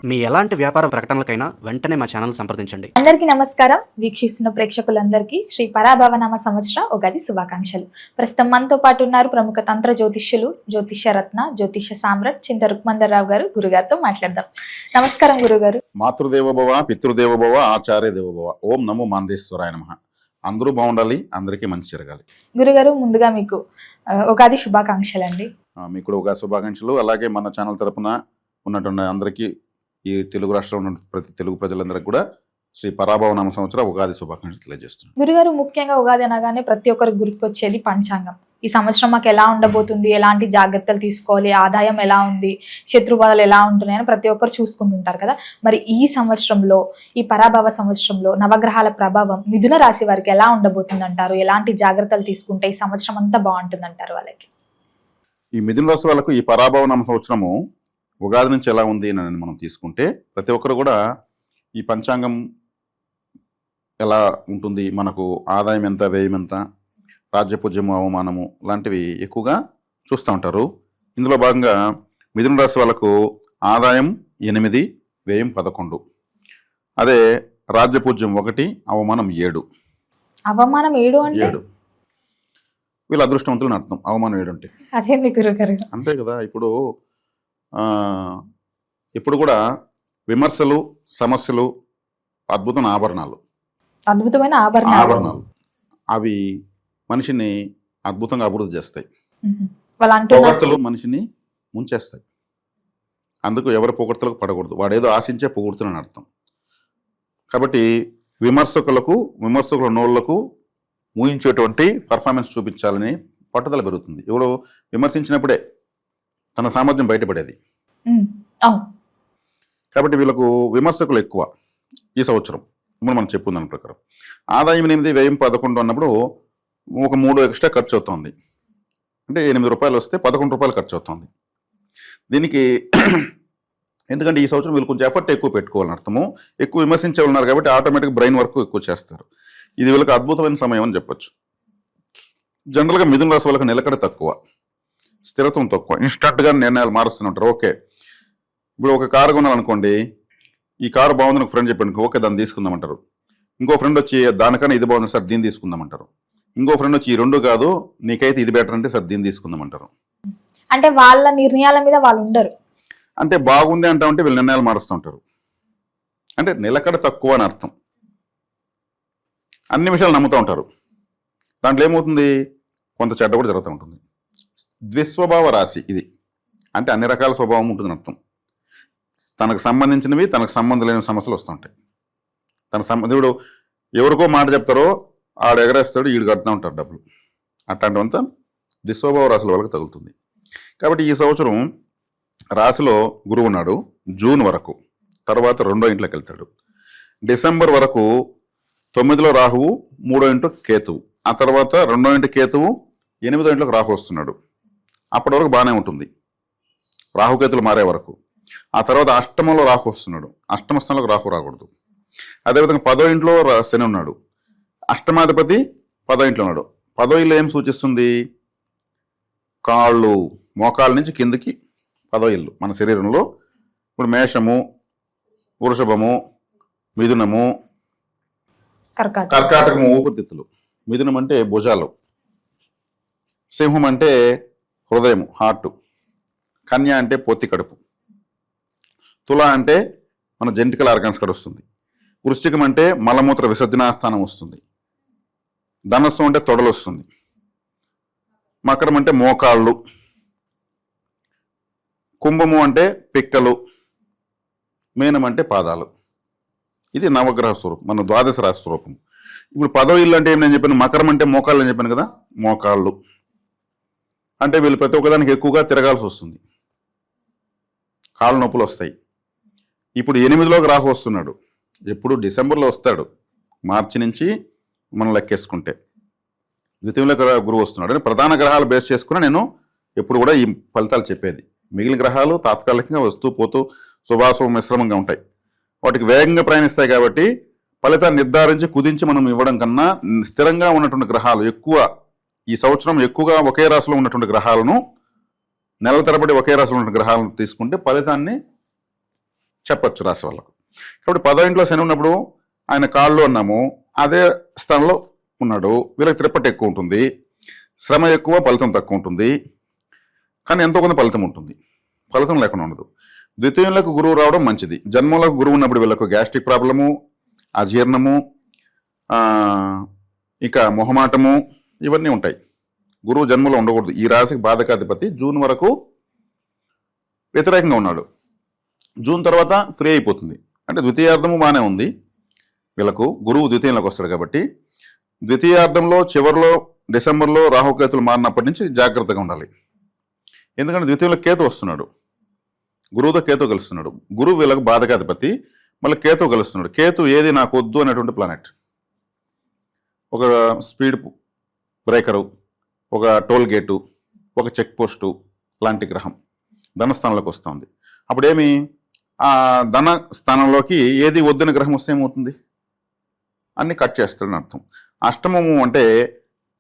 మీ ఎలాంటి వ్యాపార ప్రకటనలకైనా వెంటనే మా ఛానల్ సంప్రదించండి. అందరికీ నమస్కారం. వీక్షిస్తున్న ప్రేక్షకులందరికీ శ్రీ పరాభవనామ సంవత్సర ఉగాది శుభాకాంక్షలు. ప్రస్తుతం మనతో పాటు ఉన్నారు ప్రముఖ తంత్ర జ్యోతిష్యులు, జ్యోతిష్య రత్న, జ్యోతిష్య సామ్రాట్ చింత రుక్మందర్రావు గారు. గురుగారితో మాట్లాడదాం. నమస్కారం గురుగారు. మాతృదేవోభవ, పితృదేవోభవ, ఆచార్య దేవోభవ. ఓం నమో మాందేశ్వరాయ నమః. అందరూ బాగుండాలి, అందరికీ మంచి జరగాలి. గురుగారు, ముందుగా మీకు ఉగాది శుభాకాంక్షలు అండి. మీకు కూడా ఉగాది శుభాకాంక్షలు. అలాగే మన ఛానల్ తరపున ఉన్నటువంటి అందరికీ, ఈ తెలుగు రాష్ట్రంలో ఉన్న ప్రతి తెలుగు ప్రజలందరికీ కూడా శ్రీ పరాభవనామ సంవత్సర ఉగాది శుభాకాంక్షలు తెలియజేస్తున్నాను. గురుగారు, ముఖ్యంగా ఉగాది అనగానే ప్రతి ఒక్కరికి గుర్తుకొచ్చేది పంచాంగం. ఈ సంవత్సరం మాకు ఎలా ఉండబోతుంది, ఎలాంటి జాగ్రత్తలు తీసుకోవాలి, ఆదాయం ఎలా ఉంది, శత్రుబాధలు ఎలా ఉంటున్నాయని ప్రతి ఒక్కరు చూసుకుంటుంటారు కదా. మరి ఈ సంవత్సరంలో, ఈ పరాభవ సంవత్సరంలో నవగ్రహాల ప్రభావం మిథున రాశి వారికి ఎలా ఉండబోతుంది అంటారు? ఎలాంటి జాగ్రత్తలు తీసుకుంటే ఈ సంవత్సరం అంతా బాగుంటుంది అంటారు వాళ్ళకి? ఈ మిథున రాశి వాళ్ళకు ఈ పరాభవనామ సంవత్సరము ఉగాది నుంచి ఎలా ఉంది అని మనం తీసుకుంటే, ప్రతి ఒక్కరు కూడా ఈ పంచాంగం ఎలా ఉంటుంది, మనకు ఆదాయం ఎంత, వ్యయం ఎంత, రాజ్యపూజ్యము, అవమానము లాంటివి ఎక్కువగా చూస్తూ ఉంటారు. ఇందులో భాగంగా మిథున రాశి వాళ్ళకు ఆదాయం 8, వ్యయం 11. అదే రాజ్యపూజ్యం 1, అవమానం 7. అవమానం 7 అంటే 7 వీళ్ళు అదృష్టవంతులని అర్థం. అవమానం 7 అంటే అదే మీ గురుగారు. అంతే కదా. ఇప్పుడు కూడా విమర్శలు, సమస్యలు అద్భుతమైన ఆభరణాలు అవి మనిషిని అద్భుతంగా అభివృద్ధి చేస్తాయి. పొగడ్తలు మనిషిని ముంచేస్తాయి. అందుకు ఎవరి పొగడ్తలకు పడకూడదు. వాడేదో ఆశించే పొగుడుతున్నాను అర్థం. కాబట్టి విమర్శకుల నోళ్లకు ఊహించేటువంటి పర్ఫార్మెన్స్ చూపించాలని పట్టుదల పెరుగుతుంది. ఎవడో విమర్శించినప్పుడే తన సామర్థ్యం బయటపడేది. కాబట్టి వీళ్ళకు విమర్శకులు ఎక్కువ ఈ సంవత్సరం. ఇప్పుడు మనం చెప్పుకుందాం ప్రకారం ఆదాయం 8, వ్యయం 11 అన్నప్పుడు ఒక 3 ఎక్స్ట్రా ఖర్చు అవుతుంది. అంటే 8 రూపాయలు వస్తే 11 రూపాయలు ఖర్చు అవుతుంది. దీనికి ఎందుకంటే ఈ సంవత్సరం వీళ్ళు కొంచెం ఎఫర్ట్ ఎక్కువ పెట్టుకోవాలని అర్థము. ఎక్కువ విమర్శించే ఉన్నారు కాబట్టి ఆటోమేటిక్ బ్రెయిన్ వర్క్ ఎక్కువ చేస్తారు. ఇది వీళ్ళకి అద్భుతమైన సమయం అని చెప్పొచ్చు. జనరల్గా మిథున రాశి వాళ్ళకి నిలకడ తక్కువ, స్థిరత్వం తక్కువ. ఇన్స్టంట్గా నిర్ణయాలు మారుస్తూనే ఓకే, ఇప్పుడు ఒక కారు కొనాలనుకోండి, ఈ కారు బాగుంది నాకు ఫ్రెండ్ చెప్పాను, ఓకే దాన్ని తీసుకుందామంటారు. ఇంకో ఫ్రెండ్ వచ్చి దానికన్నా ఇది బాగుంది సార్, దీన్ని తీసుకుందామంటారు. ఇంకో ఫ్రెండ్ వచ్చి ఈ 2 కాదు నీకైతే ఇది బెటర్ అంటే సార్ దీన్ని తీసుకుందామంటారు. అంటే వాళ్ళ నిర్ణయాల మీద వాళ్ళు ఉండరు. అంటే బాగుంది అంటామంటే వీళ్ళు నిర్ణయాలు మారుస్తూ ఉంటారు. అంటే నిలకడ తక్కువ అని అర్థం. అన్ని విషయాలు నమ్ముతూ ఉంటారు. దాంట్లో ఏమవుతుంది, కొంత చెడ్డ కూడా జరుగుతూ ఉంటుంది. ద్విస్వభావ రాశి ఇది. అంటే అన్ని రకాల స్వభావం ఉంటుంది అర్థం. తనకు సంబంధించినవి, తనకు సంబంధం లేని సమస్యలు వస్తుంటాయి. ఇప్పుడు ఎవరికో మాట చెప్తారో ఆడు ఎగరేస్తాడు, ఈడు కడుతూ ఉంటారు డబ్బులు. అట్లాంటివంతా ద్విస్వభావ రాశుల వాళ్ళకి తగులుతుంది. కాబట్టి ఈ సంవత్సరం రాశిలో గురువు ఉన్నాడు జూన్ వరకు. తర్వాత 2వ ఇంట్లోకి వెళ్తాడు. డిసెంబర్ వరకు 9లో రాహువు, 3వ ఇంట్లో కేతువు. ఆ తర్వాత 2వ ఇంటి కేతువు, 8వ ఇంట్లోకి రాహు వస్తున్నాడు. అప్పటి వరకు బాగానే ఉంటుంది, రాహుకేతులు మారే వరకు. ఆ తర్వాత అష్టమంలో రాహు వస్తున్నాడు. అష్టమ స్థానంలోకి రాహు రాకూడదు. అదేవిధంగా 10వ ఇంట్లో శని ఉన్నాడు. అష్టమాధిపతి 10వ ఇంట్లో ఉన్నాడు. 10వ ఇల్లు ఏం సూచిస్తుంది, కాళ్ళు, మోకాళ్ళ నుంచి కిందకి 10వ ఇల్లు మన శరీరంలో. ఇప్పుడు మేషము, వృషభము, మిథునము, కర్కాటకము ఊపిరితిత్తులు, మిథునం అంటే భుజాలు, సింహం అంటే హృదయం, హార్ట్, కన్య అంటే పొత్తి కడుపు, తుల అంటే మన జెంటికల్ ఆర్గన్స్ కూడా వస్తుంది, వృశ్చికం అంటే మలమూత్ర విసర్జనాస్థానం వస్తుంది, ధనస్సు అంటే తొడలు వస్తుంది, మకరం అంటే మోకాళ్ళు, కుంభము అంటే పిక్కలు, మీనం అంటే పాదాలు. ఇది నవగ్రహ స్వరూపం, మన ద్వాదశ రాశి స్వరూపం. ఇప్పుడు 10వ ఇల్లు అంటే ఏం నేను చెప్పాను, మకరం అంటే మోకాళ్ళు అని చెప్పాను కదా. మోకాళ్ళు అంటే వీళ్ళు ప్రతి ఒక్కదానికి ఎక్కువగా తిరగాల్సి వస్తుంది, కాళ్ళు నొప్పులు వస్తాయి. ఇప్పుడు 8లోకి రాహు వస్తున్నాడు. ఎప్పుడు డిసెంబర్లో వస్తాడు, మార్చి నుంచి మనం లెక్కేసుకుంటే. ద్వితీయంలో గురువు వస్తున్నాడు. అంటే ప్రధాన గ్రహాలు బేస్ చేసుకుని నేను ఎప్పుడు కూడా ఈ ఫలితాలు చెప్పేది. మిగిలిన గ్రహాలు తాత్కాలికంగా వస్తూ పోతూ శుభాశుభ మిశ్రమంగా ఉంటాయి. వాటికి వేగంగా ప్రయాణిస్తాయి కాబట్టి ఫలితాన్ని నిర్ధారించి కుదించి మనం ఇవ్వడం కన్నా స్థిరంగా ఉన్నటువంటి గ్రహాలు ఎక్కువ, ఈ సంవత్సరం ఎక్కువగా ఒకే రాశిలో ఉన్నటువంటి గ్రహాలను, నెలల తరబడి ఒకే రాశిలో ఉన్న గ్రహాలను తీసుకుంటే ఫలితాన్ని చెప్పచ్చు రాశి వాళ్ళకు. కాబట్టి 10వ ఇంట్లో శని ఉన్నప్పుడు ఆయన కాళ్ళు అన్నాము, అదే స్థానంలో ఉన్నాడు. వీళ్ళకి తిరుపతి ఎక్కువ ఉంటుంది, శ్రమ ఎక్కువ, ఫలితం తక్కువ ఉంటుంది. కానీ ఎంతో కొంత ఫలితం ఉంటుంది, ఫలితం లేకుండా ఉండదు. ద్వితీయంలోకి గురువు రావడం మంచిది. జన్మంలోకి గురువు ఉన్నప్పుడు వీళ్ళకు గ్యాస్ట్రిక్ ప్రాబ్లము, అజీర్ణము, ఇక మొహమాటము ఇవన్నీ ఉంటాయి. గురువు జన్మలో ఉండకూడదు. ఈ రాశికి బాధకాధిపతి జూన్ వరకు వ్యతిరేకంగా ఉన్నాడు. జూన్ తర్వాత ఫ్రీ అయిపోతుంది. అంటే ద్వితీయార్థము బాగానే ఉంది వీళ్ళకు. గురువు ద్వితీయంలోకి వస్తాడు కాబట్టి ద్వితీయార్థంలో చివరిలో డిసెంబర్లో రాహుకేతులు మారినప్పటి నుంచి జాగ్రత్తగా ఉండాలి. ఎందుకంటే ద్వితీయంలో కేతు వస్తున్నాడు, గురువుతో కేతు కలుస్తున్నాడు. గురువు వీళ్ళకు బాధకాధిపతి, మళ్ళీ కేతు కలుస్తున్నాడు. కేతు ఏది నాకు వద్దు అనేటువంటి ప్లానెట్. ఒక స్పీడ్ బ్రేకరు, ఒక టోల్ గేటు, ఒక చెక్ పోస్టు లాంటి గ్రహం ధనస్థానంలోకి వస్తుంది. అప్పుడేమి ఆ ధన స్థానంలోకి ఏది వద్దని గ్రహం వస్తే ఏమవుతుంది? అన్ని కట్ చేస్తాడని అర్థం. అష్టమము అంటే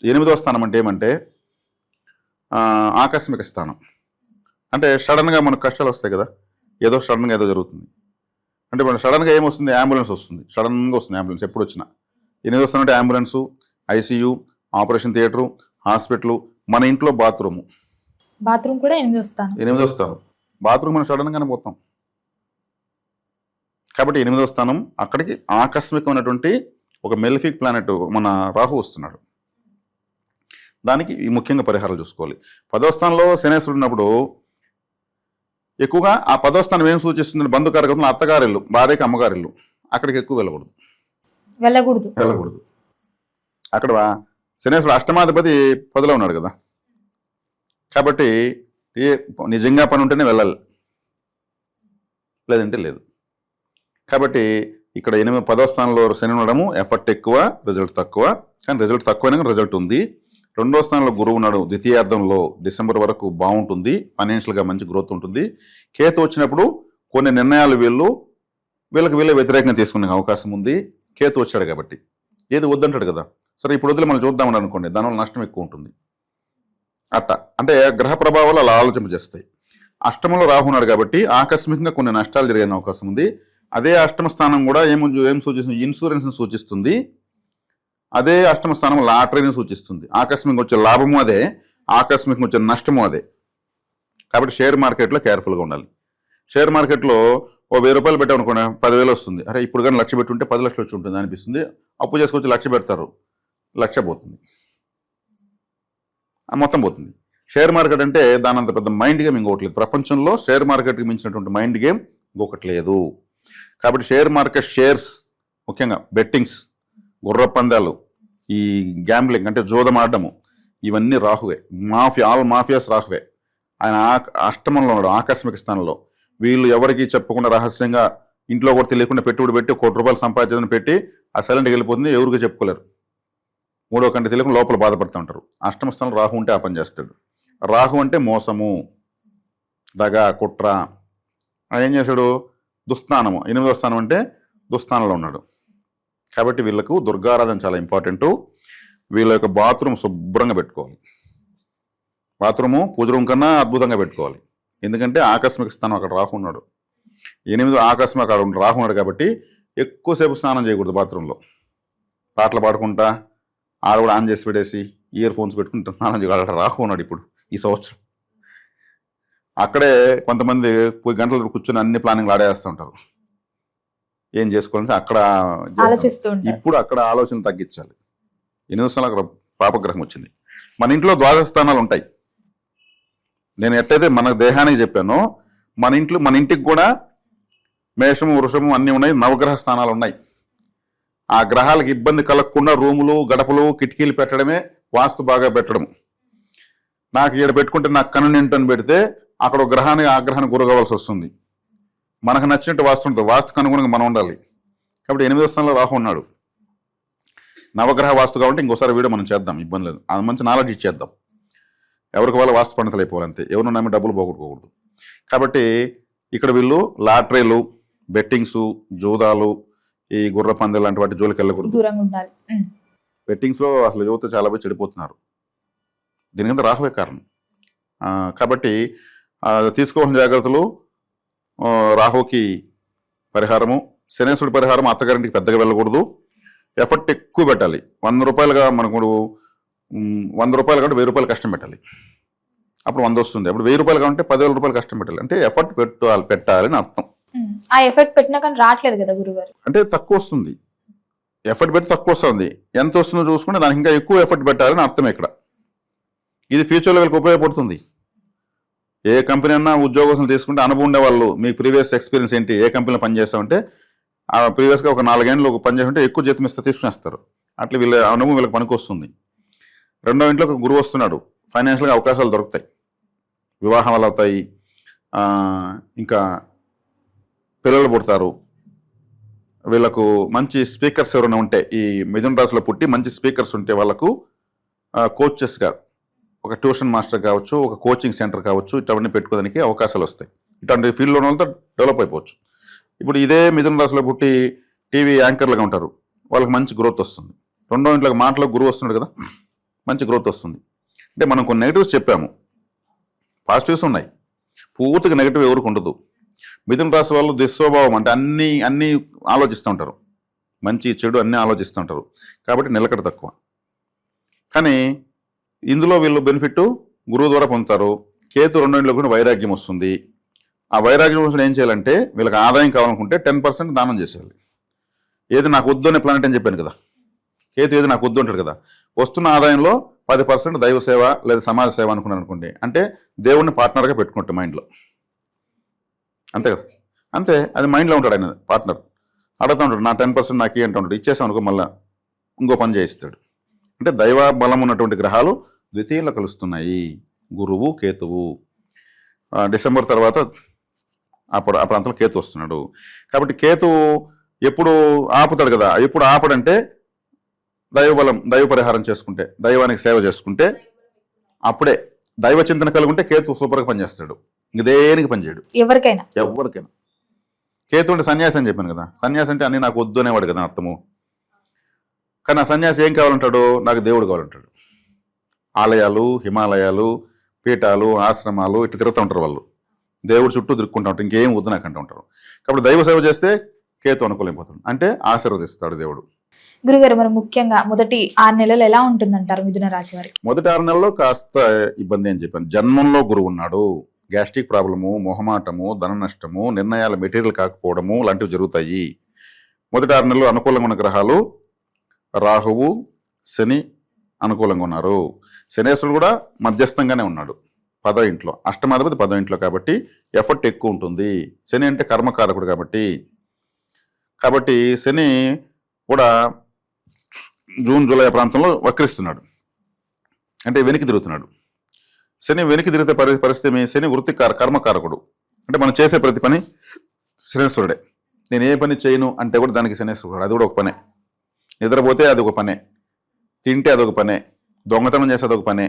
8వ స్థానం అంటే ఏమంటే ఆకస్మిక స్థానం. అంటే సడన్గా మనకు కష్టాలు వస్తాయి కదా, ఏదో సడన్గా ఏదో జరుగుతుంది. అంటే మన సడన్గా ఏమొస్తుంది? అంబులెన్స్ వస్తుంది, సడన్గా వస్తుంది అంబులెన్స్. ఎప్పుడు వచ్చినా 8వ స్థానం అంటే ambulance, ICU, operation theatre, hospital, మన ఇంట్లో బాత్రూమ్ కూడా 8వ స్థానం. బాత్రూమ్ మనం సడన్గానే పోతాం. కాబట్టి 8వ స్థానం అక్కడికి ఆకస్మికమైనటువంటి ఒక మెలిఫిక్ ప్లానెట్ మన రాహు వస్తున్నాడు. దానికి ఈ ముఖ్యంగా పరిహారాలు చూసుకోవాలి. 10వ స్థానంలో శనేశ్వరుడు ఉన్నప్పుడు ఎక్కువగా ఆ 10వ స్థానం ఏం సూచిస్తుంది? బంధుకారకంలో అత్తగారిల్లు, భార్యకి అమ్మగారిల్లు, అక్కడికి ఎక్కువ వెళ్ళకూడదు. అక్కడ శనేశ్వరుడు అష్టమాధిపతి 10లో ఉన్నాడు కదా, కాబట్టి నిజంగా పని ఉంటేనే వెళ్ళాలి, లేదంటే లేదు. కాబట్టి ఇక్కడ 10వ స్థానంలో శని ఉండడము ఎఫర్ట్ ఎక్కువ, రిజల్ట్ తక్కువ. కానీ రిజల్ట్ తక్కువైనా రిజల్ట్ ఉంది. 2వ స్థానంలో గురువు ఉన్నాడు. ద్వితీయార్థంలో డిసెంబర్ వరకు బాగుంటుంది, ఫైనాన్షియల్గా మంచి గ్రోత్ ఉంటుంది. కేతు వచ్చినప్పుడు కొన్ని నిర్ణయాలు వీళ్ళకి వ్యతిరేకంగా తీసుకునే అవకాశం ఉంది. కేతు వచ్చాడు కాబట్టి ఏది వద్దంటాడు కదా, సరే ఇప్పుడు వదిలే మనం చూద్దామని అనుకోండి, దానివల్ల నష్టం ఎక్కువ ఉంటుంది. అంటే గ్రహ ప్రభావాలు అలా ఆలోచింపజేస్తాయి. అష్టమంలో రాహు ఉన్నాడు కాబట్టి ఆకస్మికంగా కొన్ని నష్టాలు జరిగే అవకాశం ఉంది. అదే అష్టమ స్థానం కూడా ఏం సూచిస్తుంది? ఇన్సూరెన్స్ని సూచిస్తుంది. అదే అష్టమ స్థానం లాటరీని సూచిస్తుంది. ఆకస్మికంగా వచ్చే లాభము అదే, ఆకస్మికంగా వచ్చే నష్టము అదే. కాబట్టి షేర్ మార్కెట్లో కేర్ఫుల్గా ఉండాలి. షేర్ మార్కెట్లో ఓ 1000 రూపాయలు పెట్టామనుకోండి, 10,000 వస్తుంది. అరే ఇప్పుడు కానీ 1,00,000 పెట్టుంటే 10 లక్షలు వచ్చి ఉంటుంది అనిపిస్తుంది. అప్పు చేసుకొచ్చి 1,00,000 పెడతారు, 1,00,000 పోతుంది, మొత్తం పోతుంది. షేర్ మార్కెట్ అంటే దాని అంత పెద్ద మైండ్ గేమ్ ఇంకొకటి లేదు. ప్రపంచంలో షేర్ మార్కెట్కి మించినటువంటి మైండ్ గేమ్ ఇంకొకటి లేదు. కాబట్టి షేర్ మార్కెట్, షేర్స్, ముఖ్యంగా బెట్టింగ్స్, గుర్ర పందాలు, ఈ గ్యాంబ్లింగ్ అంటే జోదం ఆడము, ఇవన్నీ రాహువే. All mafias రాహువే. ఆయన అష్టమంలో ఉన్నాడు, ఆకస్మిక స్థానంలో. వీళ్ళు ఎవరికి చెప్పకుండా రహస్యంగా ఇంట్లో కూడా తెలియకుండా పెట్టుబడి పెట్టి 1 కోటి రూపాయలు సంపాదించదని పెట్టి ఆ సైలెంట్కి వెళ్ళిపోతుంది, ఎవరికి చెప్పుకోలేరు. 3వ కంటి తెలియకుండా లోపల బాధపడుతూ ఉంటారు. అష్టమ స్థానంలో రాహు ఉంటే ఆ పని చేస్తాడు. రాహు అంటే మోసము, దగ, కుట్ర. ఆయన ఏం చేశాడు? దుస్థానము, 8వ స్థానం అంటే దుస్థానంలో ఉన్నాడు. కాబట్టి వీళ్ళకు దుర్గారాధన చాలా ఇంపార్టెంటు. వీళ్ళ యొక్క బాత్రూమ్ శుభ్రంగా పెట్టుకోవాలి. బాత్రూము పూజ రూమ్ కన్నా అద్భుతంగా పెట్టుకోవాలి. ఎందుకంటే ఆకస్మిక స్థానం అక్కడ రాహు ఉన్నాడు. 8 ఆకస్మిక అక్కడ రాహు ఉన్నాడు కాబట్టి ఎక్కువసేపు స్నానం చేయకూడదు బాత్రూంలో. పాటలు పాడుకుంటా, ఆడ కూడా ఆన్ చేసి పెట్టేసి ఇయర్ ఫోన్స్ పెట్టుకుంటూ స్నానం చేయగలడు. రాహు ఉన్నాడు ఇప్పుడు ఈ సంవత్సరం. అక్కడే కొంతమంది పోయి గంటలు కూర్చొని అన్ని ప్లానింగ్లు ఆడేస్తూ ఉంటారు. ఏం చేసుకోవాలంటే అక్కడ ఇప్పుడు అక్కడ ఆలోచనలు తగ్గించాలి. 8వ స్థానంలో అక్కడ పాపగ్రహం వచ్చింది. మన ఇంట్లో ద్వాదశ స్థానాలు ఉంటాయి. నేను ఎట్టయితే మన దేహానికి చెప్పానో మన ఇంటికి కూడా మేషము, వృషము అన్నీ ఉన్నాయి, నవగ్రహ స్థానాలు ఉన్నాయి. ఆ గ్రహాలకు ఇబ్బంది కలగకుండా రూములు, గడపలు, కిటికీలు పెట్టడమే వాస్తు బాగా పెట్టడం. నాకు ఇక్కడ పెట్టుకుంటే నాకు కన్ను నింటని పెడితే అక్కడ ఒక గ్రహానికి ఆగ్రహానికి గురి కావాల్సి వస్తుంది. మనకు నచ్చినట్టు వాస్తు ఉంటుంది, వాస్తుకు అనుగుణంగా మనం ఉండాలి. కాబట్టి 8వ స్థానంలో రాహు ఉన్నాడు. నవగ్రహ వాస్తు కాబట్టి ఇంకోసారి వీడియో మనం చేద్దాం, ఇబ్బంది లేదు. అది మంచి నాలెడ్జ్ ఇచ్చేద్దాం. ఎవరికి వాళ్ళ వాస్తు పండితులు అయిపోవాలంతే, ఎవరు నమ్మి డబ్బులు పోగొట్టుకోకూడదు. కాబట్టి ఇక్కడ వీళ్ళు లాటరీలు, బెట్టింగ్స్, జూదాలు, ఈ గుర్ర పందాలు లాంటి వాటి జోలికి వెళ్ళకూడదు, దూరంగా ఉండాలి. బెట్టింగ్స్లో అసలు యువత చాలా మంది చెడిపోతున్నారు. దీనికంతా రాహువే కారణం. కాబట్టి తీసుకోవాల్సిన జాగ్రత్తలు, రాహుకి పరిహారము. శనేశ్వరుడి పరిహారం అత్తగారింటికి పెద్దగా వెళ్ళకూడదు, ఎఫర్ట్ ఎక్కువ పెట్టాలి. 100 రూపాయలుగా మనకు 100 రూపాయలు కాబట్టి 1000 రూపాయలు కష్టం పెట్టాలి, అప్పుడు 100 వస్తుంది. అప్పుడు 1000 రూపాయలు కాబట్టి 10,000 రూపాయలు కష్టం పెట్టాలి. అంటే ఎఫర్ట్ పెట్టాలని అర్థం. ఆ ఎఫెక్ట్ పెట్టినా కానీ రావట్లేదు కదా గురుగారు. అంటే తక్కువ వస్తుంది, ఎఫర్ట్ పెట్టి తక్కువ వస్తుంది. ఎంత వస్తుందో చూసుకుంటే దానికి ఇంకా ఎక్కువ ఎఫర్ట్ పెట్టాలని అర్థం ఇక్కడ. ఇది ఫ్యూచర్లో వీళ్ళకి ఉపయోగపడుతుంది. ఏ కంపెనీ అన్నా ఉద్యోగస్తులు తీసుకుంటే అనుభవం ఉండే వాళ్ళు, మీ ప్రీవియస్ ఎక్స్పీరియన్స్ ఏంటి, ఏ కంపెనీలో పనిచేస్తామంటే ఆ ప్రీవియస్గా ఒక 4 ఏళ్ళు పనిచేస్తుంటే ఎక్కువ జీతం ఇస్తే తీసుకునేస్తారు. అట్లా వీళ్ళ అనుభవం వీళ్ళకి పనికి వస్తుంది. రెండో ఇంట్లో ఒక గురువు వస్తున్నాడు, ఫైనాన్షియల్గా అవకాశాలు దొరుకుతాయి, వివాహాలు అవుతాయి, ఇంకా పిల్లలు పుడతారు. వీళ్ళకు మంచి స్పీకర్స్ ఎవరైనా ఉంటే, ఈ మిథున రాశిలో పుట్టి మంచి స్పీకర్స్ ఉంటే వాళ్ళకు కోచెస్గా ఒక ట్యూషన్ మాస్టర్ కావచ్చు, ఒక కోచింగ్ సెంటర్ కావచ్చు, ఇటువంటి పెట్టుకోవడానికి అవకాశాలు వస్తాయి. ఇటువంటి ఫీల్డ్లో ఉన్న వాళ్ళతో డెవలప్ అయిపోవచ్చు. ఇప్పుడు ఇదే మిథున రాశిలో పుట్టి టీవీ యాంకర్లుగా ఉంటారు, వాళ్ళకి మంచి గ్రోత్ వస్తుంది. రెండో ఇంట్లో మాటలో గురువు వస్తున్నాడు కదా, మంచి గ్రోత్ వస్తుంది. అంటే మనం కొన్ని నెగిటివ్స్ చెప్పాము, పాజిటివ్స్ ఉన్నాయి, పూర్తిగా నెగిటివ్ ఎవరికి ఉండదు. మిథున రాశి వాళ్ళు దుస్వభావం అంటే అన్నీ ఆలోచిస్తూ ఉంటారు, మంచి చెడు అన్నీ ఆలోచిస్తూ ఉంటారు, కాబట్టి నిలకడ తక్కువ. కానీ ఇందులో వీళ్ళు బెనిఫిట్ గురువు ద్వారా పొందుతారు. కేతు రెండో ఇంట్లో కూడా వైరాగ్యం వస్తుంది. ఆ వైరాగ్యం కోసం ఏం చేయాలంటే, వీళ్ళకి ఆదాయం కావాలనుకుంటే 10% దానం చేసేయాలి. ఏది నాకు వద్దు అనే ప్లానెట్ అని చెప్పాను కదా, కేతు ఏది నాకు వద్దు అంటాడు కదా, వస్తున్న ఆదాయంలో 10% దైవ సేవ లేదా సమాజ సేవ అనుకున్నాను అనుకోండి, అంటే దేవుడిని పార్ట్నర్గా పెట్టుకుంటాడు మైండ్లో, అంతే కదా, అంతే. అది మైండ్లో ఉంటాడు ఆయన పార్ట్నర్, అడుగుతూ ఉంటాడు నా 10% నాకు ఏంటంటే ఉంటాడు, ఇచ్చేసాం అనుకో మళ్ళీ ఇంకో పని చేయిస్తాడు. అంటే దైవ బలం ఉన్నటువంటి గ్రహాలు ద్వితీయంలో కలుస్తున్నాయి, గురువు కేతువు. డిసెంబర్ తర్వాత అప్పుడు ఆ ప్రాంతంలో కేతు వస్తున్నాడు. కాబట్టి కేతు ఎప్పుడు ఆపుతాడు కదా, ఎప్పుడు ఆపడంటే దైవబలం, దైవ పరిహారం చేసుకుంటే, దైవానికి సేవ చేసుకుంటే అప్పుడే. దైవ చింతన కలుగుంటే కేతు సూపర్గా పనిచేస్తాడు, ఇంక దేనికి పనిచేయడు ఎవరికైనా. కేతు అంటే సన్యాసి అని చెప్పాను కదా, సన్యాసి అంటే అన్ని నాకు వద్దు అనేవాడు కదా అర్థము. కానీ ఆ సన్యాసి ఏం కావాలంటాడు, నాకు దేవుడు కావాలంటాడు. ఆలయాలు, హిమాలయాలు, పీఠాలు, ఆశ్రమాలు ఇట్లా తిరుగుతూ ఉంటారు వాళ్ళు, దేవుడు చుట్టూ తిరుక్కుంటూ ఉంటారు, ఇంకేం వద్దు నాకు అంటూ ఉంటారు. కాబట్టి దైవ సేవ చేస్తే కేతు అనుకూలైపోతాడు, అంటే ఆశీర్వదిస్తాడు దేవుడు. గురుగారు మరి ముఖ్యంగా మొదటి 6 నెలలు ఎలా ఉంటుందంటారు మిథున రాశి వారికి? మొదటి 6 నెలల్లో కాస్త ఇబ్బంది అని చెప్పాను. జన్మంలో గురువు ఉన్నాడు, గ్యాస్ట్రిక్ ప్రాబ్లము, మొహమాటము, ధన నష్టము, నిర్ణయాల మెటీరియల్ కాకపోవడము లాంటివి జరుగుతాయి. మొదటి 6 నెలలు అనుకూలంగా ఉన్న గ్రహాలు రాహువు, శని అనుకూలంగా ఉన్నారు. శనేశ్వరుడు కూడా మధ్యస్థంగానే ఉన్నాడు 10వ ఇంట్లో, అష్టమాధిపతి 10వ ఇంట్లో, కాబట్టి ఎఫర్ట్ ఎక్కువ ఉంటుంది. శని అంటే కర్మకారకుడు కాబట్టి శని కూడా జూన్ జూలై ప్రాంతంలో వక్రిస్తున్నాడు, అంటే వెనక్కి తిరుగుతున్నాడు. శని వెనక్కి తిరిగితే పరిస్థితి, శని వృత్తి కర్మకారకుడు, అంటే మనం చేసే ప్రతి పని శనేశ్వరుడే. నేను ఏ పని చేయను అంటే కూడా దానికి శనేశ్వరుడు, అది కూడా ఒక పనే. నిద్రపోతే అది ఒక పనే, తింటే అదొక పనే, దొంగతనం చేస్తే అదొక పనే.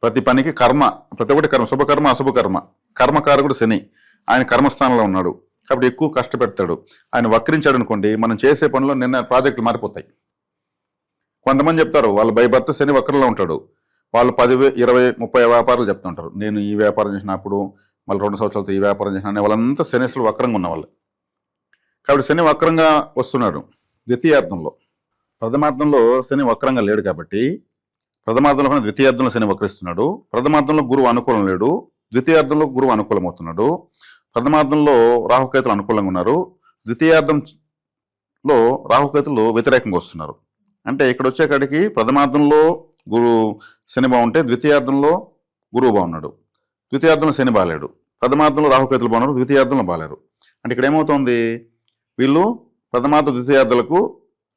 ప్రతి పనికి కర్మ, ప్రతి ఒక్కటి కర్మ, శుభకర్మ అశుభకర్మ. కర్మకారకుడు శని, ఆయన కర్మస్థానంలో ఉన్నాడు కాబట్టి ఎక్కువ కష్టపెడతాడు. ఆయన వక్రించాడు అనుకోండి, మనం చేసే పనిలో ప్రాజెక్టులు మారిపోతాయి. కొంతమంది చెప్తారు వాళ్ళు బై బర్త్ శని వక్రంలో ఉంటాడు, వాళ్ళు 10, 20, 30 వ్యాపారాలు చెప్తుంటారు. నేను ఈ వ్యాపారం చేసినప్పుడు మళ్ళీ 2 సంవత్సరాలతో ఈ వ్యాపారం చేసిన వాళ్ళంతా శనేశ్వరులు వక్రంగా ఉన్నవాళ్ళు. కాబట్టి శని వక్రంగా వస్తున్నాడు ద్వితీయార్థంలో. ప్రథమార్థంలో శని వక్రంగా లేడు కాబట్టి ప్రథమార్థంలో ద్వితీయార్థంలో శని వక్రిస్తున్నాడు. ప్రథమార్థంలో గురువు అనుకూలం లేడు, ద్వితీయార్థంలో గురువు అనుకూలమవుతున్నాడు. ప్రథమార్థంలో రాహుకేతులు అనుకూలంగా ఉన్నారు, ద్వితీయార్థంలో రాహుకేతులు వ్యతిరేకంగా వస్తున్నారు. అంటే ఇక్కడ వచ్చేకాడికి ప్రథమార్థంలో శని బాగుంటే ద్వితీయార్థంలో గురువు బాగున్నాడు, ద్వితీయార్థంలో శని బాలేడు. ప్రథమార్థంలో రాహుకేతులు బాగున్నారు, ద్వితీయార్థంలో బాలేరు. అంటే ఇక్కడ ఏమవుతుంది, వీళ్ళు ప్రథమార్థ ద్వితీయార్థులకు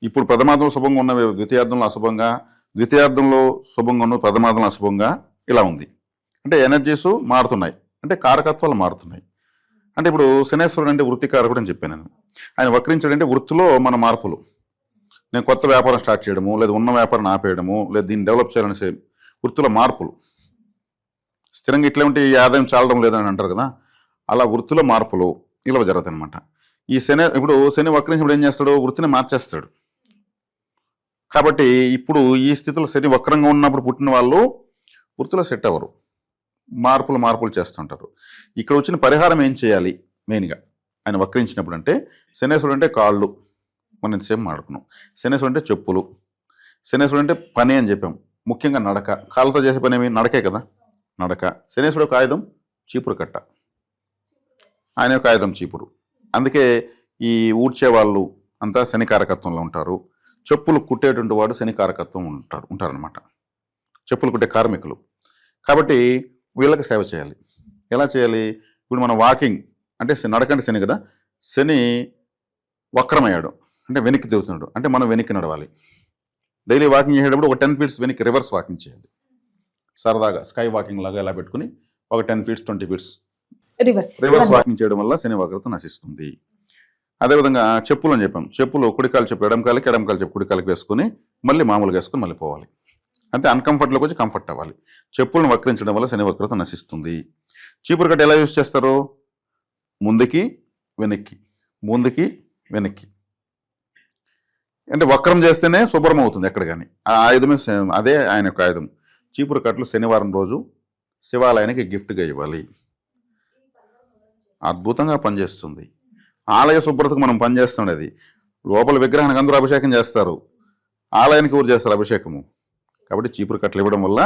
ఇప్పుడు ప్రథమార్థంలో శుభంగా ఉన్నవి ద్వితీయార్థంలో అశుభంగా, ద్వితీయార్థంలో శుభంగా ఉన్నవి ప్రథమార్థంలో అశుభంగా, ఇలా ఉంది. అంటే ఎనర్జీస్ మారుతున్నాయి, అంటే కారకత్వాలు మారుతున్నాయి. అంటే ఇప్పుడు శనేశ్వరుడు అంటే వృత్తికారకుడు అని చెప్పాను నేను. ఆయన వక్రించాడంటే వృత్తిలో మన మార్పులు, నేను కొత్త వ్యాపారం స్టార్ట్ చేయడము, లేదా ఉన్న వ్యాపారం ఆపేయడము, లేదా దీన్ని డెవలప్ చేయాలనే వృత్తిలో మార్పులు. స్థిరంగా ఇట్లా ఉంటే ఈ ఆదాయం చాలడం లేదని అంటారు కదా, అలా వృత్తిలో మార్పులు ఇలా జరుగుతాయి అనమాట. ఈ ఇప్పుడు శని వక్రించినప్పుడు ఏం చేస్తాడు, వృత్తిని మార్చేస్తాడు. కాబట్టి ఇప్పుడు ఈ స్థితిలో శని వక్రంగా ఉన్నప్పుడు పుట్టిన వాళ్ళు వృత్తిలో సెట్ అవ్వరు, మార్పులు చేస్తుంటారు. ఇక్కడ వచ్చిన పరిహారం ఏం చేయాలి, మెయిన్గా ఆయన వక్రించినప్పుడు అంటే శనేశ్వరుడు అంటే కాళ్ళు, మనం ఇంతసేపు మాట్లాడుకున్నాం. శనేశ్వరుడు అంటే చెప్పులు, శనేశ్వరుడు అంటే పని అని చెప్పాం. ముఖ్యంగా నడక, కాళ్ళతో చేసే పని ఏమి నడకే కదా, నడక. శనేశ్వరుడు ఒక ఆయుధం చీపురు కట్ట, ఆయన యొక్క ఆయుధం చీపురు. అందుకే ఈ ఊడ్చే వాళ్ళు అంతా శనికారకత్వంలో ఉంటారు. చెప్పులు కుట్టేటువంటి వాడు శనికారకత్వం ఉంటారనమాట, చెప్పులు కుట్టే కార్మికులు. కాబట్టి వీళ్ళకి సేవ చేయాలి. ఎలా చేయాలి? ఇప్పుడు మనం వాకింగ్ అంటే నడకంటే శని కదా, శని వక్రమయ్యాడు అంటే వెనక్కి తిరుగుతున్నాడు, అంటే మనం వెనక్కి నడవాలి. డైలీ వాకింగ్ చేసేటప్పుడు ఒక 10 feet వెనక్కి రివర్స్ వాకింగ్ చేయాలి. సరదాగా స్కై వాకింగ్ లాగా ఎలా పెట్టుకుని ఒక 10 feet 20 feet రివర్స్ వాకింగ్ చేయడం వల్ల శని వక్రత నశిస్తుంది. అదేవిధంగా చెప్పులు అని చెప్పాం. చెప్పులు కుడికాలు చెప్పు ఎడంకాలకి, ఎడంకాలు చెప్పు కుడికాలకి వేసుకుని మళ్ళీ మామూలుగా వేసుకుని మళ్ళీ పోవాలి. అంటే అన్కంఫర్ట్లోకి వచ్చి కంఫర్ట్ అవ్వాలి. చెప్పులను వక్రించడం వల్ల శని వక్రత నశిస్తుంది. చీపురు కట్ట ఎలా యూజ్ చేస్తారు? ముందుకి వెనక్కి, ముందుకి వెనక్కి, అంటే వక్రం చేస్తేనే శుభ్రం అవుతుంది ఎక్కడ కానీ. ఆ ఆయుధమే అదే ఆయన యొక్క ఆయుధం. చీపురు కట్టలు శనివారం రోజు శివాలయానికి గిఫ్ట్గా ఇవ్వాలి. అద్భుతంగా పనిచేస్తుంది. ఆలయ శుభ్రతకు మనం పనిచేస్తుండేది. లోపల విగ్రహానికి అందరూ అభిషేకం చేస్తారు, ఆలయానికి ఊరు చేస్తారు అభిషేకము. కాబట్టి చీపురు కట్టలు ఇవ్వడం వల్ల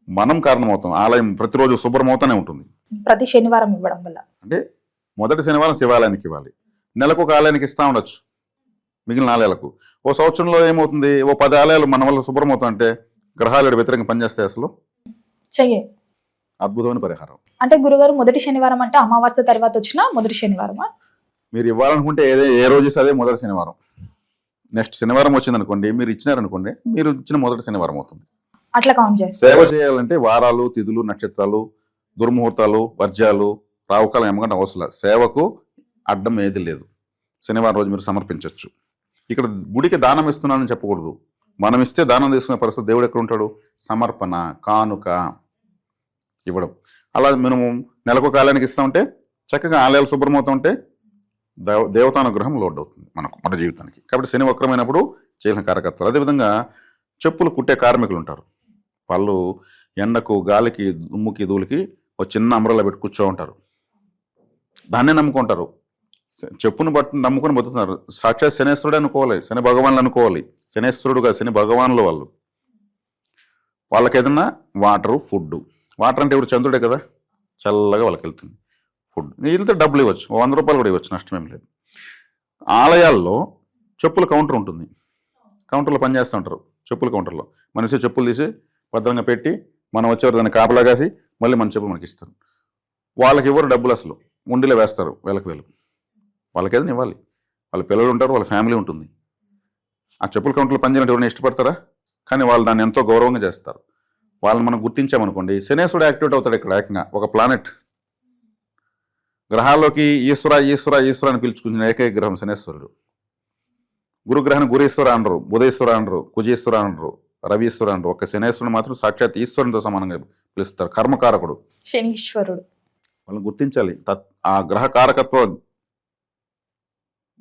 మనం కారణమవుతాం. ఆలయం ప్రతిరోజు శుభ్రమవుతూనే ఉంటుంది. ప్రతి శనివారం ఇవ్వడం వల్ల అంటే మొదటి శనివారం శివాలయానికి ఇవ్వాలి. నెలకు ఒక ఆలయానికి ఇస్తూ ఉండొచ్చు, మిగిలిన ఆలయాలకు. ఓ సంవత్సరంలో ఏమవుతుంది, ఓ 10 ఆలయాలు మన వల్ల శుభ్రమవుతాం అంటే గ్రహాలు వ్యతిరేకంగా పనిచేస్తాయి. అసలు చెయ్యి అద్భుతమైన పరిహారం. అంటే గురుగారు మొదటి శనివారం అంటే అమావాస్య తర్వాత వచ్చిన మొదటి శనివారమా? మీరు ఇవ్వాలనుకుంటే ఏ రోజు ఇస్తే అదే మొదటి శనివారం. నెక్స్ట్ శనివారం వచ్చింది అనుకోండి, మీరు ఇచ్చినారనుకోండి, మీరు ఇచ్చిన మొదటి శనివారం అవుతుంది. అట్లా కౌంట్ చేస్తారు. సేవ చేయాలంటే వారాలు, తిథులు, నక్షత్రాలు, దుర్ముహూర్తాలు, వర్జ్యాలు, రావుకాలం ఏమకంటే అవసరం. సేవకు అడ్డం ఏది లేదు. శనివారం రోజు మీరు సమర్పించవచ్చు. ఇక్కడ గుడికి దానం ఇస్తున్నానని చెప్పకూడదు. మనం ఇస్తే దానం తీసుకునే పరిస్థితి దేవుడు ఎక్కడ ఉంటాడు? సమర్పణ, కానుక ఇవ్వడం. అలా మేము నెలకు కాలానికి ఇస్తామంటే చక్కగా ఆలయాలు శుభ్రమవుతూ ఉంటే దేవతానుగ్రహం లోడ్ అవుతుంది మన జీవితానికి. కాబట్టి శని వక్రమైనప్పుడు చేసిన కారకత్వాలు. అదేవిధంగా చెప్పులు కుట్టే కార్మికులు ఉంటారు. వాళ్ళు ఎండకు, గాలికి, దుమ్ముకి, ధూళికి ఒక చిన్న అంబ్రెల్లా పెట్టి కూర్చో ఉంటారు. దాన్నే నమ్ముకుంటారు. చెప్పును బట్టి నమ్ముకొని బతుకుతున్నారు. సాక్షాత్ శనేశ్వరుడు అనుకోవాలి, శని భగవాన్లు అనుకోవాలి. శనేశ్వరుడుగా శని భగవాన్లు వాళ్ళు. వాళ్ళకి ఏదన్నా వాటరు, ఫుడ్. వాటర్ అంటే ఇప్పుడు చంద్రుడే కదా, చల్లగా వాళ్ళకి వెళ్తుంది. ఫుడ్ వెళ్తే డబ్బులు ఇవ్వచ్చు, 100 రూపాయలు కూడా ఇవ్వచ్చు, నష్టమేం లేదు. ఆలయాల్లో చెప్పుల కౌంటర్ ఉంటుంది. కౌంటర్లో పనిచేస్తూ ఉంటారు. చెప్పుల కౌంటర్లో మనిషి చెప్పులు తీసి భద్రంగా పెట్టి మనం వచ్చేవారు దాన్ని కాపలా కాసి మళ్ళీ మన చెప్పులు మనకి ఇస్తారు. వాళ్ళకి ఇవ్వరు డబ్బులు, అసలు ఉండిలో వేస్తారు వేలకు వేలు. వాళ్ళకి ఏదైనా ఇవ్వాలి. వాళ్ళ పిల్లలు ఉంటారు, వాళ్ళ ఫ్యామిలీ ఉంటుంది. ఆ చెప్పుల కౌంటర్లో పనిచేయడానికి ఎవరైనా ఇష్టపడతారా? కానీ వాళ్ళు దాన్ని ఎంతో గౌరవంగా చేస్తారు. వాళ్ళని మనం గుర్తించామనుకోండి, శనేశ్వరుడు యాక్టివేట్ అవుతాడు. ఇక్కడ ఏకంగా ఒక ప్లానెట్. గ్రహాల్లోకి ఈశ్వర ఈశ్వర ఈశ్వర అని పిలుచుకున్న ఏకైక గ్రహం శనేశ్వరుడు. గురుగ్రహాన్ని గురీశ్వర అనరు, బుధేశ్వర అనరు, కుజేశ్వర అనరు, రవీశ్వర అనరు. ఒక శనేశ్వరుడు మాత్రం సాక్షాత్ ఈశ్వరునితో సమానంగా పిలుస్తారు. కర్మకారకుడు, శనీశ్వరుడు. వాళ్ళని గుర్తించాలి. ఆ గ్రహ కారకత్వ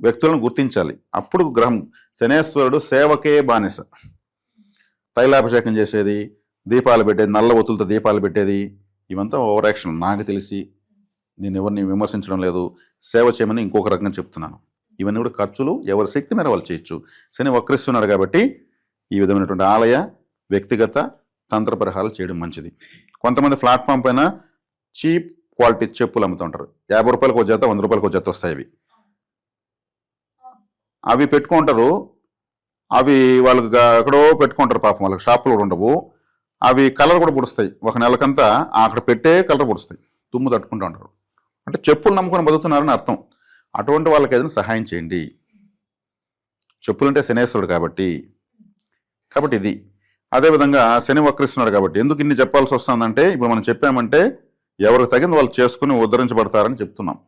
వ్యక్తులను గుర్తించాలి. అప్పుడు గ్రహం శనేశ్వరుడు సేవకే బానిస. తైలాభిషేకం చేసేది, దీపాలు పెట్టేది, నల్ల ఒత్తులతో దీపాలు పెట్టేది, ఇవంతా ఓవర్ యాక్షన్. నాకు తెలిసి నేను ఎవరిని విమర్శించడం లేదు, సేవ చేయమని ఇంకొక రకంగా చెప్తున్నాను. ఇవన్నీ కూడా ఖర్చులు ఎవరి శక్తి మేర వాళ్ళు చేయొచ్చు. శని వక్రిస్తున్నాడు కాబట్టి ఈ విధమైనటువంటి ఆలయ, వ్యక్తిగత తంత్ర పరిహారాలు చేయడం మంచిది. కొంతమంది ప్లాట్ఫామ్ పైన చీప్ క్వాలిటీ చెప్పులు అమ్ముతూ ఉంటారు. 50 రూపాయలకు ఒక జత, 100 రూపాయలకు ఒక జత వస్తాయి. అవి పెట్టుకుంటారు. అవి వాళ్ళకి ఎక్కడో పెట్టుకుంటారు. పాపం వాళ్ళకి షాపులు కూడా ఉండవు. అవి కలర్ కూడా పుడుస్తాయి. ఒక నెలకంతా అక్కడ పెట్టే కలర్ పుడుస్తాయి. తుమ్ము తట్టుకుంటూ ఉంటారు. అంటే చెప్పులు నమ్ముకొని బతుకుతున్నారని అర్థం. అటువంటి వాళ్ళకి ఏదైనా సహాయం చేయండి. చెప్పులంటే శనేశ్వరుడు కాబట్టి ఇది. అదేవిధంగా శని వక్రిస్తున్నాడు కాబట్టి ఎందుకు ఇన్ని చెప్పాల్సి వస్తుందంటే, ఇప్పుడు మనం చెప్పామంటే ఎవరికి తగింది వాళ్ళు చేసుకుని ఉద్ధరించబడతారని చెప్తున్నాం.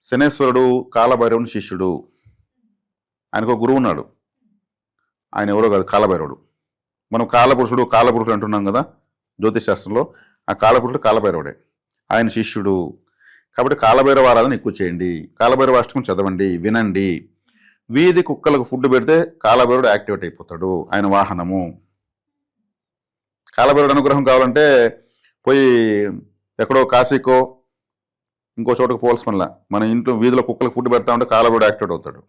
శనేశ్వరుడు కాలభైరవుని శిష్యుడు. ఆయనకు ఒక గురువు ఉన్నాడు. ఆయన ఎవరో కాదు, కాలభైరవుడు. మనం కాలపురుషుడు అంటున్నాం కదా జ్యోతిష్ శాస్త్రంలో. ఆ కాలపురుషుడు కాలభైరవుడే, ఆయన శిష్యుడు. కాబట్టి కాలభైరవ ఆరాధన ఎక్కువ చేయండి. కాలభైరవ అష్టకం చదవండి, వినండి. వీధి కుక్కలకు ఫుడ్ పెడితే కాలభైరవుడు యాక్టివేట్ అయిపోతాడు. ఆయన వాహనము. కాలభైరవుడు అనుగ్రహం కావాలంటే పోయి ఎక్కడో కాశీకో ఇంకో చోటకు పోల్స్ పనిలా. మన ఇంట్లో వీధిలో కుక్కలకు ఫుడ్ పెడతా ఉంటే కాలబడి యాక్టివేట్ అవుతాడు.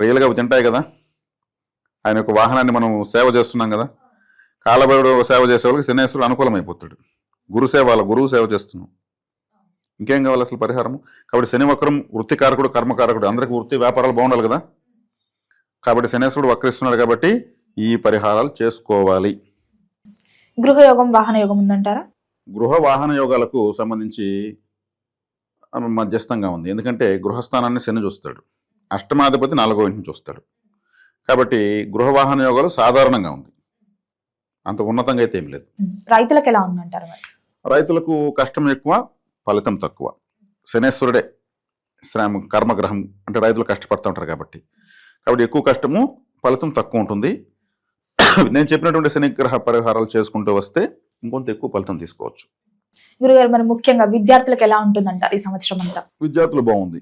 రియల్గా అవి తింటాయి కదా. ఆయన యొక్క వాహనాన్ని మనం సేవ చేస్తున్నాం కదా. కాలబడి సేవ చేసే వాళ్ళకి శనేశ్వరుడు అనుకూలమైపోతాడు. గురువు సేవ చేస్తున్నాం. ఇంకేం కావాలి అసలు పరిహారము? కాబట్టి శని వక్రం వృత్తికారకుడు, కర్మకారకుడు, అందరికీ వృత్తి వ్యాపారాలు బాగుండాలి కదా. కాబట్టి శనేశ్వరుడు వక్రిస్తున్నాడు కాబట్టి ఈ పరిహారాలు చేసుకోవాలి. గృహయోగం, వాహన యోగం ఉందంటారా? గృహ వాహన యోగాలకు సంబంధించి మధ్యస్థంగా ఉంది. ఎందుకంటే గృహస్థానాన్ని శని చూస్తాడు, అష్టమాధిపతి 4వ ఇంటిని చూస్తాడు. కాబట్టి గృహ వాహన యోగాలు సాధారణంగా ఉంది, అంత ఉన్నతంగా అయితే ఏం లేదు. రైతులకు ఎలా ఉందంటారు మరి? రైతులకు కష్టం ఎక్కువ, ఫలితం తక్కువ. శనేశ్వరుడే శ్రమ కర్మగ్రహం, అంటే రైతులు కష్టపడుతూ ఉంటారు కాబట్టి ఎక్కువ కష్టము, ఫలితం తక్కువ ఉంటుంది. నేను చెప్పినటువంటి శనిగ్రహ పరిహారాలు చేసుకుంటూ వస్తే ఇంకొంత ఎక్కువ ఫలితం తీసుకోవచ్చు. గురుగారు, మరి ముఖ్యంగా విద్యార్థులకు ఎలా ఉంటుందంటారు ఈ సంవత్సరం అంతా? విద్యార్థులు బాగుంది.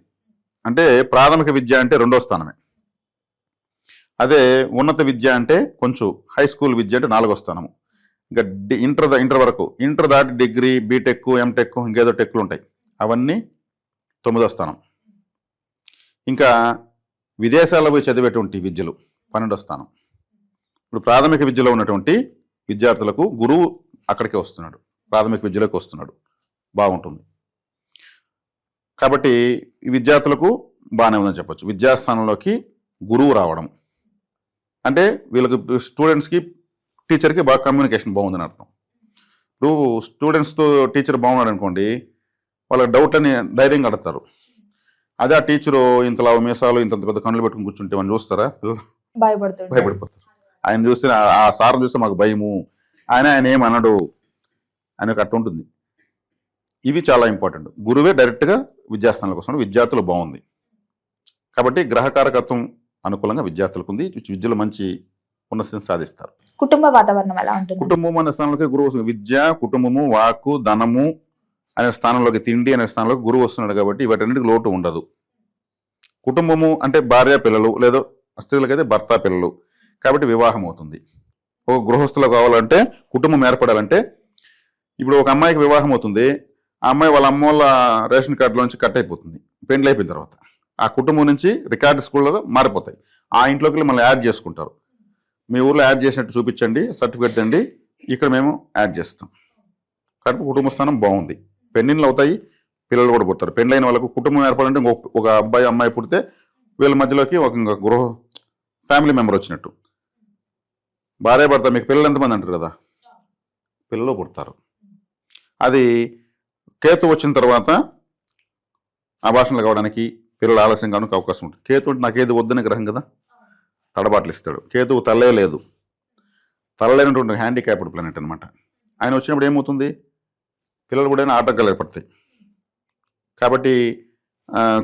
అంటే ప్రాథమిక విద్య అంటే 2వ స్థానమే. అదే ఉన్నత విద్య అంటే కొంచెం హై స్కూల్ విద్య అంటే 4వ స్థానము. ఇంకా ఇంటర్ వరకు, ఇంటర్ దాటి డిగ్రీ, బీటెక్, ఎంటెక్, ఇంకేదో టెక్లు ఉంటాయి, అవన్నీ 9వ స్థానం. ఇంకా విదేశాల్లో పోయి చదివేటువంటి విద్యలు 12వ స్థానం. ఇప్పుడు ప్రాథమిక విద్యలో ఉన్నటువంటి విద్యార్థులకు గురువు అక్కడికే వస్తున్నాడు, ప్రాథమిక విద్యలోకి వస్తున్నాడు, బాగుంటుంది. కాబట్టి ఈ విద్యార్థులకు బాగానే ఉందని చెప్పచ్చు. విద్యాస్థానంలోకి గురువు రావడం అంటే వీళ్ళకి స్టూడెంట్స్కి, టీచర్కి బాగా కమ్యూనికేషన్ బాగుందని అర్థం. ఇప్పుడు స్టూడెంట్స్తో టీచర్ బాగున్నాడు అనుకోండి, వాళ్ళకి డౌట్లని ధైర్యంగా అడుగుతారు. అదే ఆ టీచరు ఇంతలా మీసాలు, ఇంత పెద్ద కళ్ళు పెట్టుకుని కూర్చుంటే మనం చూస్తారా, భయపడిపోతారు. ఆయన చూస్తే, ఆ సార్ని చూస్తే మాకు భయము, ఆయన ఏమనడు అని అట్టు ఉంటుంది. ఇవి చాలా ఇంపార్టెంట్. గురువే డైరెక్ట్గా విద్యాస్థానాలకు వస్తున్నాడు, విద్యార్థులు బాగుంది. కాబట్టి గ్రహకారకత్వం అనుకూలంగా విద్యార్థులకు ఉంది, విద్యలో మంచి ఉన్నతిని సాధిస్తారు. కుటుంబ వాతావరణం ఎలా ఉంటుంది? కుటుంబం అనే స్థానంలోకి గురువు వస్తుంది. విద్య, కుటుంబము, వాక్కు, ధనము అనే స్థానంలోకి, తిండి అనే స్థానంలోకి గురువు వస్తున్నాడు కాబట్టి వాటన్నిటికి లోటు ఉండదు. కుటుంబము అంటే భార్య పిల్లలు, లేదా స్త్రీలకైతే భర్త పిల్లలు, కాబట్టి వివాహం అవుతుంది. ఒక గృహస్థులు కావాలంటే, కుటుంబం ఏర్పడాలంటే, ఇప్పుడు ఒక అమ్మాయికి వివాహం అవుతుంది, ఆ అమ్మాయి వాళ్ళ అమ్మ వాళ్ళ రేషన్ కార్డులో నుంచి కట్ అయిపోతుంది పెండ్లి అయిపోయిన తర్వాత. ఆ కుటుంబం నుంచి రికార్డు స్కూల్లో మారిపోతాయి. ఆ ఇంట్లోకి వెళ్ళి మళ్ళీ యాడ్ చేసుకుంటారు. మీ ఊర్లో యాడ్ చేసినట్టు చూపించండి, సర్టిఫికేట్ తండి, ఇక్కడ మేము యాడ్ చేస్తాం. కాబట్టి కుటుంబ స్థానం బాగుంది. పెళ్ళిళ్ళు అవుతాయి, పిల్లలు కూడా పుడతారు. పెళ్ళైన వాళ్ళకు కుటుంబం ఏర్పడాలంటే ఒక అబ్బాయి అమ్మాయి పుడితే వీళ్ళ మధ్యలోకి ఒక గృహ ఫ్యామిలీ మెంబర్ వచ్చినట్టు. భార్య భర్త, మీకు పిల్లలు ఎంతమంది అంటారు కదా, పిల్లలు పుడతారు. అది కేతు వచ్చిన తర్వాత ఆభాషణలు కావడానికి, పిల్లలు ఆలస్యం కావడానికి అవకాశం ఉంటుంది. కేతు అంటే నాకేది వద్దని గ్రహం కదా, తడబాట్లు ఇస్తాడు. కేతువు తల్లే లేదు, తల్లలేనటువంటి హ్యాండిక్యాప్డ్ ప్లానెట్ అనమాట. ఆయన వచ్చినప్పుడు ఏమవుతుంది, పిల్లలు కూడా ఆటంకాలు ఏర్పడతాయి. కాబట్టి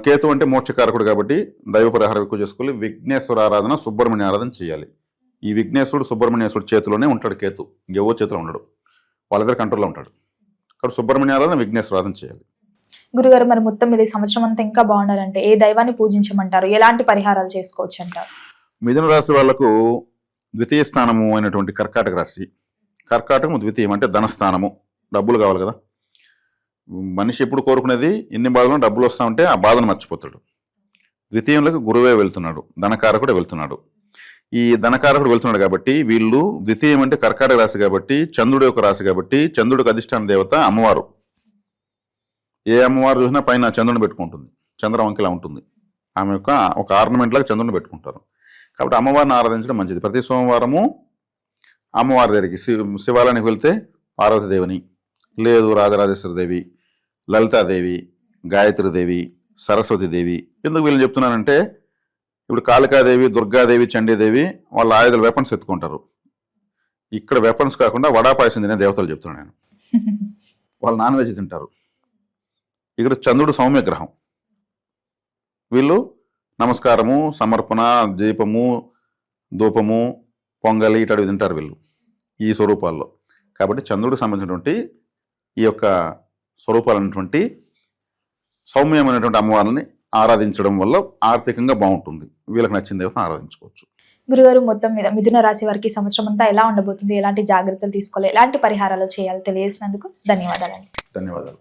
కేతు అంటే మోక్షకారకుడు కాబట్టి దైవ పరిహారం ఎక్కువ చేసుకోవాలి. విఘ్నేశ్వర ఆరాధన, సుబ్రహ్మణ్య ఆరాధన చేయాలి. ఈ విఘ్నేశ్వరుడు, సుబ్రహ్మణ్యేశ్వరుడు చేతిలోనే ఉంటాడు కేతు, ఇంకెవో చేతిలో ఉండడు, వాళ్ళిద్దరు కంట్రోల్లో ఉంటాడు. కాబట్టి సుబ్రహ్మణ్య ఆరాధన, విఘ్నేశ్వర ఆరాధన చేయాలి. గురుగారు, మరి మొత్తం మీద సంవత్సరం అంతా ఇంకా బాగుండాలంటే ఏ దైవాన్ని పూజించమంటారు, ఎలాంటి పరిహారాలు చేసుకోవచ్చు అంటారు? మిథున రాశి వాళ్లకు ద్వితీయ స్థానము అయినటువంటి కర్కాటక రాశి, కర్కాటకము ద్వితీయం అంటే ధనస్థానము, డబ్బులు కావాలి కదా. మనిషి ఎప్పుడు కోరుకునేది, ఎన్ని బాధలు డబ్బులు వస్తా ఉంటే ఆ బాధను మర్చిపోతాడు. ద్వితీయంలోకి గురువే వెళ్తున్నాడు, ధనకారకుడే వెళ్తున్నాడు. ఈ ధనకారకుడు వెళ్తున్నాడు కాబట్టి వీళ్ళు, ద్వితీయం అంటే కర్కాటక రాశి కాబట్టి చంద్రుడి యొక్క రాశి కాబట్టి, చంద్రుడికి అధిష్టాన దేవత అమ్మవారు. ఏ అమ్మవారు చూసినా పైన చంద్రుని పెట్టుకుంటుంది, చంద్రవంకిలా ఉంటుంది. ఆమె యొక్క ఒక ఆర్నమెంట్ లాగా చంద్రుని పెట్టుకుంటారు. కాబట్టి అమ్మవారిని ఆరాధించడం మంచిది. ప్రతి సోమవారము అమ్మవారి దగ్గరికి, శివాలయానికి వెళ్తే పార్వతీదేవిని, లేదు రాజరాజేశ్వరి దేవి, లలితాదేవి, గాయత్రీదేవి, సరస్వతీదేవి. ఎందుకు వీళ్ళని చెప్తున్నానంటే, ఇప్పుడు కాళికాదేవి, దుర్గాదేవి, చండీదేవి వాళ్ళ ఆయుధాలు, వెపన్స్ ఎత్తుకుంటారు. ఇక్కడ వెపన్స్ కాకుండా వడాపాయసం తినే దేవతలు చెప్తున్నాను నేను. వాళ్ళు నాన్ వెజ్ తింటారు. ఇక్కడ చంద్రుడు సౌమ్యగ్రహం. వీళ్ళు నమస్కారము, సమర్పణ, దీపము, ధూపము, పొంగలి ఇట్లాంటివి తింటారు వీళ్ళు ఈ స్వరూపాల్లో. కాబట్టి చంద్రుడికి సంబంధించినటువంటి ఈ యొక్క స్వరూపాలైనటువంటి సౌమ్యమైనటువంటి అమ్మవారిని ఆరాధించడం వల్ల ఆర్థికంగా బాగుంటుంది. వీళ్ళకి నచ్చిన దేవతను ఆరాధించుకోవచ్చు. గురుగారు, మొత్తం మీద మిథున రాశి వారికి సంవత్సరం అంతా ఎలా ఉండబోతుంది, ఎలాంటి జాగ్రత్తలు తీసుకోవాలి, ఎలాంటి పరిహారాలు చేయాలి తెలియజేసినందుకు ధన్యవాదాలండి. ధన్యవాదాలు.